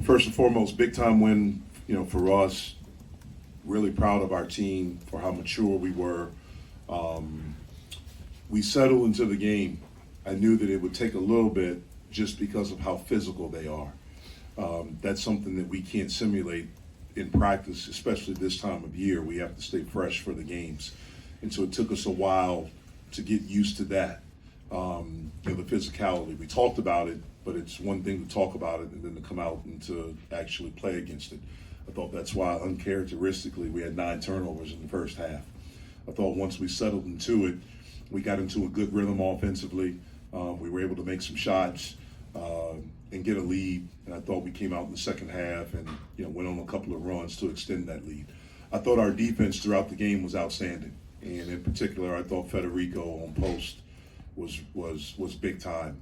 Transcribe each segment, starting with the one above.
First and foremost, big time win, for us. Really proud of our team for how mature we were. We settled into the game. I knew that it would take a little bit just because of how physical they are. That's something that we can't simulate in practice, especially this time of year. We have to stay fresh for the games. And so it took us a while to get used to that, the physicality. We talked about it, but it's one thing to talk about it and then to come out and to actually play against it. I thought that's why, uncharacteristically, we had 9 turnovers in the first half. I thought once we settled into it, we got into a good rhythm offensively. We were able to make some shots and get a lead. And I thought we came out in the second half and went on a couple of runs to extend that lead. I thought our defense throughout the game was outstanding, and in particular, I thought Federico on post was big time.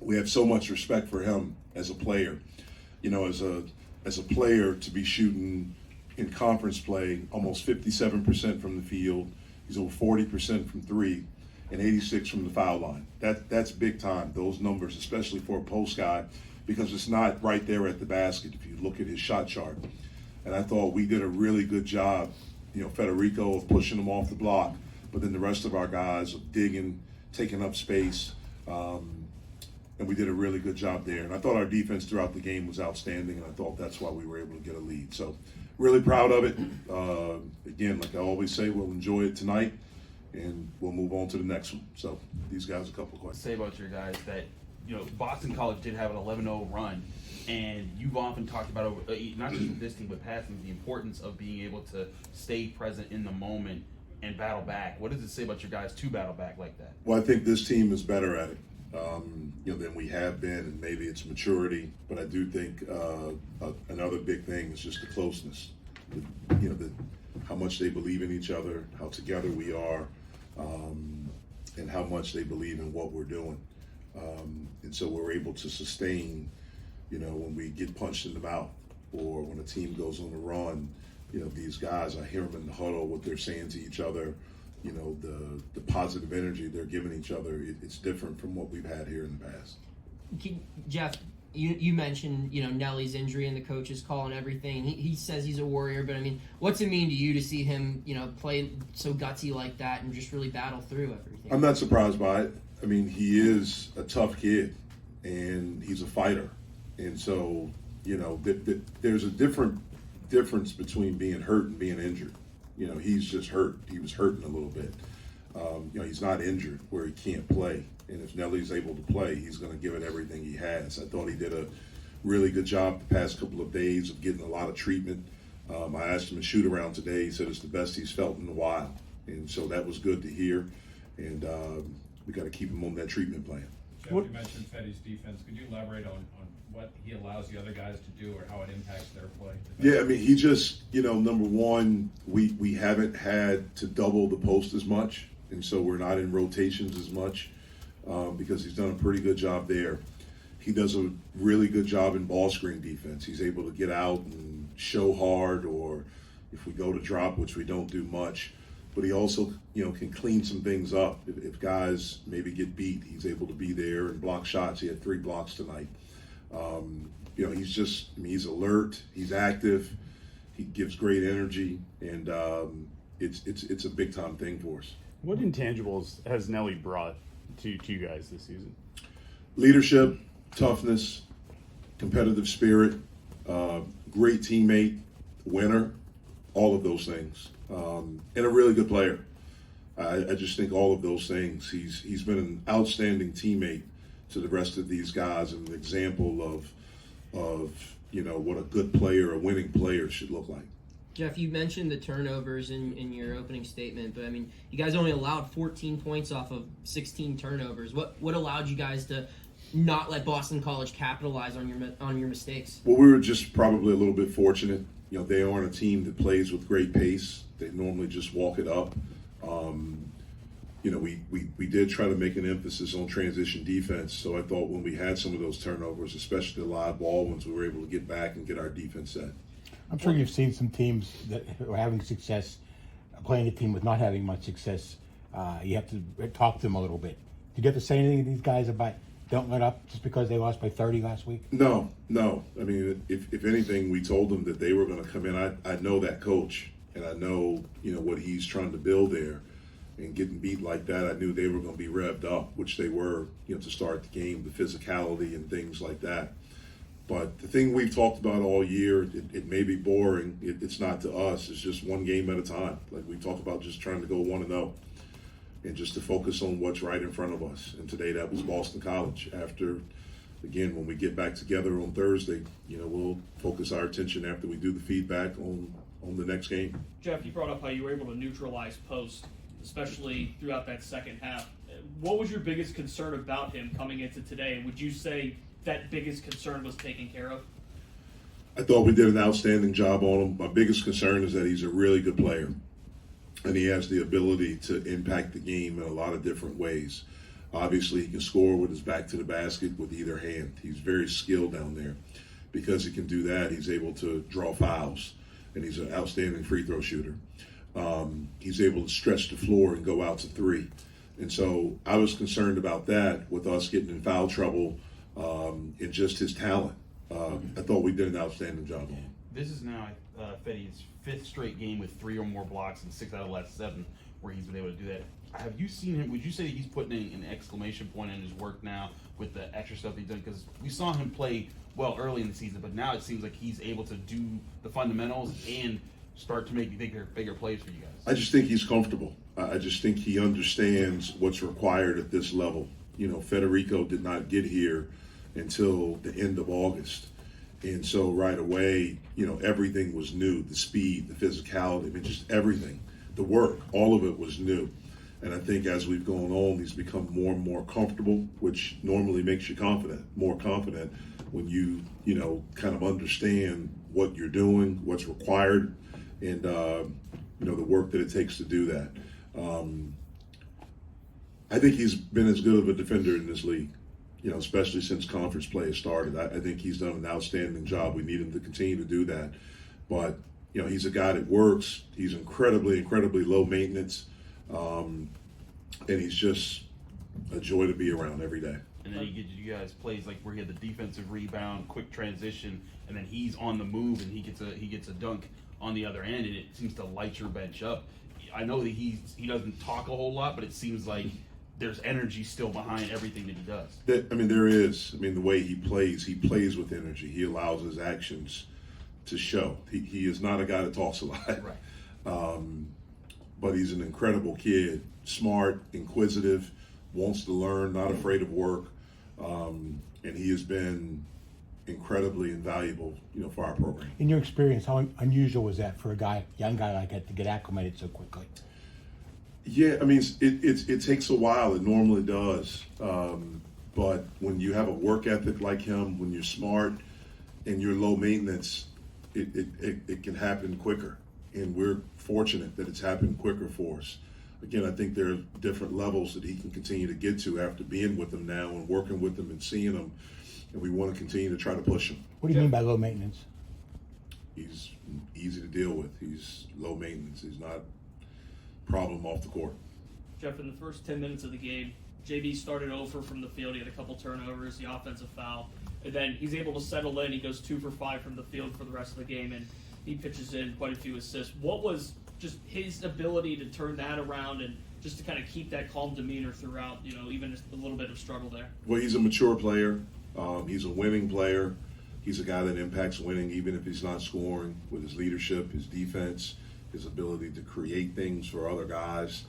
We have so much respect for him as a player. As a player, to be shooting in conference play almost 57% from the field, he's over 40% from three, and 86 from the foul line. That's big time, those numbers, especially for a post guy, because it's not right there at the basket if you look at his shot chart. And I thought we did a really good job, Federico, of pushing him off the block, but then the rest of our guys of digging, taking up space, and we did a really good job there. And I thought our defense throughout the game was outstanding, and I thought that's why we were able to get a lead. So really proud of it. Again, like I always say, we'll enjoy it tonight, and we'll move on to the next one. So these guys, a couple of questions. Say about your guys that, Boston College did have an 11-0 run, and you've often talked about, not just with this team, but past teams, the importance of being able to stay present in the moment and battle back. What does it say about your guys to battle back like that? Well, I think this team is better at it, than we have been, and maybe it's maturity. But I do think another big thing is just the closeness. How much they believe in each other, how together we are, and how much they believe in what we're doing. And so we're able to sustain, when we get punched in the mouth or when a team goes on a run, these guys, I hear them in the huddle, what they're saying to each other, the positive energy they're giving each other, it's different from what we've had here in the past. Jeff, you mentioned, Nelly's injury and the coach's call and everything. He says he's a warrior, but what's it mean to you to see him, play so gutsy like that and just really battle through everything? I'm not surprised by it. He is a tough kid, and he's a fighter. And so, there's a difference between being hurt and being injured. He's just hurt. He was hurting a little bit. He's not injured where he can't play. And if Nelly's able to play, he's going to give it everything he has. I thought he did a really good job the past couple of days of getting a lot of treatment. I asked him to shoot around today. He said it's the best he's felt in a while. And so that was good to hear. And we got to keep him on that treatment plan. Jeff, you mentioned Fetty's defense. Could you elaborate on what he allows the other guys to do or how it impacts their play? Yeah, he just, number one, we haven't had to double the post as much, and so we're not in rotations as much because he's done a pretty good job there. He does a really good job in ball screen defense. He's able to get out and show hard, or if we go to drop, which we don't do much, but he also, can clean some things up. If guys maybe get beat, he's able to be there and block shots. He had 3 blocks tonight. He's just, he's alert, he's active, he gives great energy, and it's a big time thing for us. What intangibles has Nelly brought to you guys this season? Leadership, toughness, competitive spirit, great teammate, winner, all of those things, and a really good player. I just think all of those things. He's been an outstanding teammate to the rest of these guys, and an example of what a good player, a winning player should look like. Jeff, you mentioned the turnovers in your opening statement, but you guys only allowed 14 points off of 16 turnovers. What allowed you guys to not let Boston College capitalize on your mistakes? Well, we were just probably a little bit fortunate. They aren't a team that plays with great pace. They normally just walk it up. We did try to make an emphasis on transition defense, so I thought when we had some of those turnovers, especially the live ball ones, we were able to get back and get our defense set. I'm sure you've seen some teams that are having success playing a team with not having much success. You have to talk to them a little bit. Did you have to say anything to these guys about don't let up just because they lost by 30 last week? No. I mean, if anything, we told them that they were going to come in. I know that coach, and I know, what he's trying to build there. And getting beat like that, I knew they were going to be revved up, which they were, to start the game, the physicality and things like that. But the thing we've talked about all year, it may be boring. It's not to us. It's just one game at a time. Like we talk about just trying to go 1-0 and just to focus on what's right in front of us. And today that was Boston College. After, again, when we get back together on Thursday, we'll focus our attention after we do the feedback on the next game. Jeff, you brought up how you were able to neutralize post, especially throughout that second half. What was your biggest concern about him coming into today? And would you say that biggest concern was taken care of? I thought we did an outstanding job on him. My biggest concern is that he's a really good player, and he has the ability to impact the game in a lot of different ways. Obviously, he can score with his back to the basket with either hand. He's very skilled down there. Because he can do that, he's able to draw fouls, and he's an outstanding free throw shooter. He's able to stretch the floor and go out to three. And so I was concerned about that with us getting in foul trouble and just his talent. I thought we did an outstanding job on him. This is now Fetty's 5th straight game with 3 or more blocks and 6 out of the last 7 where he's been able to do that. Have you seen him? Would you say that he's putting an exclamation point in his work now with the extra stuff he's done? Because we saw him play well early in the season, but now it seems like he's able to do the fundamentals and start to make bigger plays for you guys. I just think he's comfortable. I just think he understands what's required at this level. Federico did not get here until the end of August. And so right away, everything was new. The speed, the physicality, just everything. The work, all of it was new. And I think as we've gone on, he's become more and more comfortable, which normally makes you more confident when you kind of understand what you're doing, what's required, and, the work that it takes to do that. I think he's been as good of a defender in this league, especially since conference play has started. I think he's done an outstanding job. We need him to continue to do that. But, he's a guy that works. He's incredibly, incredibly low maintenance. And he's just a joy to be around every day. And then he gives you guys plays like where he had the defensive rebound, quick transition, and then he's on the move and he gets a dunk on the other end, and it seems to light your bench up. I know that he doesn't talk a whole lot, but it seems like there's energy still behind everything that he does. There is. The way he plays with energy. He allows his actions to show. He is not a guy that talks a lot. Right. But he's an incredible kid, smart, inquisitive, wants to learn, not afraid of work, and he has been incredibly invaluable, for our program. In your experience, how unusual was that for a young guy like that to get acclimated so quickly? Yeah, it takes a while. It normally does. But when you have a work ethic like him, when you're smart and you're low maintenance, it can happen quicker. And we're fortunate that it's happened quicker for us. Again, I think there are different levels that he can continue to get to after being with them now and working with them and seeing them. And we want to continue to try to push him. What do you mean by low maintenance? He's easy to deal with. He's low maintenance. He's not a problem off the court. Jeff, in the first 10 minutes of the game, JB started over from the field. He had a couple turnovers, the offensive foul. And then he's able to settle in. He goes 2 for 5 from the field for the rest of the game, and he pitches in quite a few assists. What was just his ability to turn that around and just to kind of keep that calm demeanor throughout, even just a little bit of struggle there? Well, he's a mature player. He's a winning player. He's a guy that impacts winning even if he's not scoring, with his leadership, his defense, his ability to create things for other guys.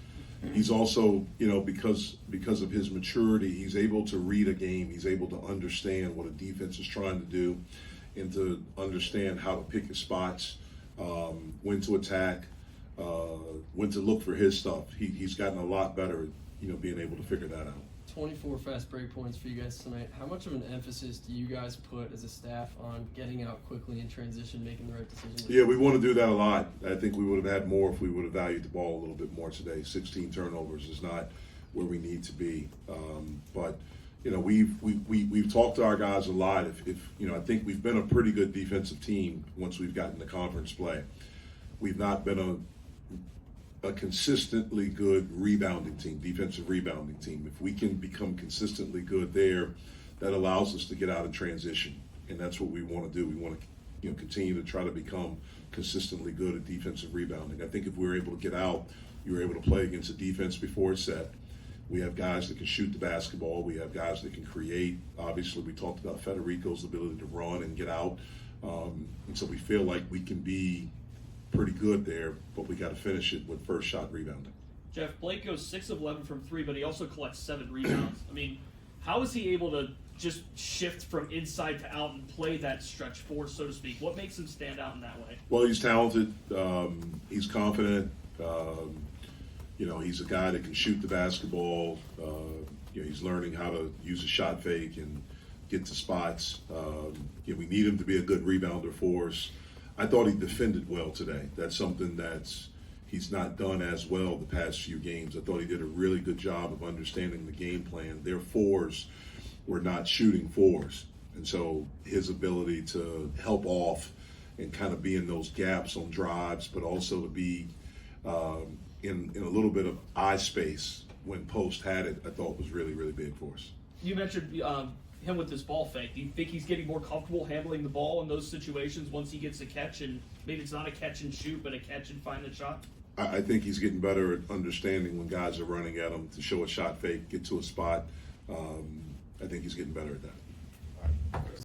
He's also, because of his maturity, he's able to read a game. He's able to understand what a defense is trying to do and to understand how to pick his spots, when to attack, when to look for his stuff. He's gotten a lot better at, being able to figure that out. 24 fast break points for you guys tonight. How much of an emphasis do you guys put as a staff on getting out quickly in transition, making the right decision? Yeah, we want to do that a lot. I think we would have had more if we would have valued the ball a little bit more today. 16 turnovers is not where we need to be. But we've talked to our guys a lot. If I think we've been a pretty good defensive team once we've gotten to conference play. We've not been a consistently good rebounding team, defensive rebounding team. If we can become consistently good there, that allows us to get out of transition, and that's what we want to do. We want to, continue to try to become consistently good at defensive rebounding. I think if we're able to get out, you're able to play against a defense before it's set. We have guys that can shoot the basketball. We have guys that can create. Obviously, we talked about Federico's ability to run and get out, and so we feel like we can be pretty good there, but we got to finish it with first shot rebounding. Jeff, Blake goes 6 of 11 from 3, but he also collects 7 rebounds. I mean, how is he able to just shift from inside to out and play that stretch 4, so to speak? What makes him stand out in that way? Well, he's talented. He's confident. He's a guy that can shoot the basketball. He's learning how to use a shot fake and get to spots. We need him to be a good rebounder for us. I thought he defended well today. That's something he's not done as well the past few games. I thought he did a really good job of understanding the game plan. Their 4s were not shooting 4s. And so his ability to help off and kind of be in those gaps on drives, but also to be in a little bit of eye space when Post had it, I thought was really, really big for us. You mentioned him with this ball fake. Do you think he's getting more comfortable handling the ball in those situations once he gets a catch, and maybe it's not a catch and shoot, but a catch and find the shot? I think he's getting better at understanding when guys are running at him to show a shot fake, get to a spot. I think he's getting better at that.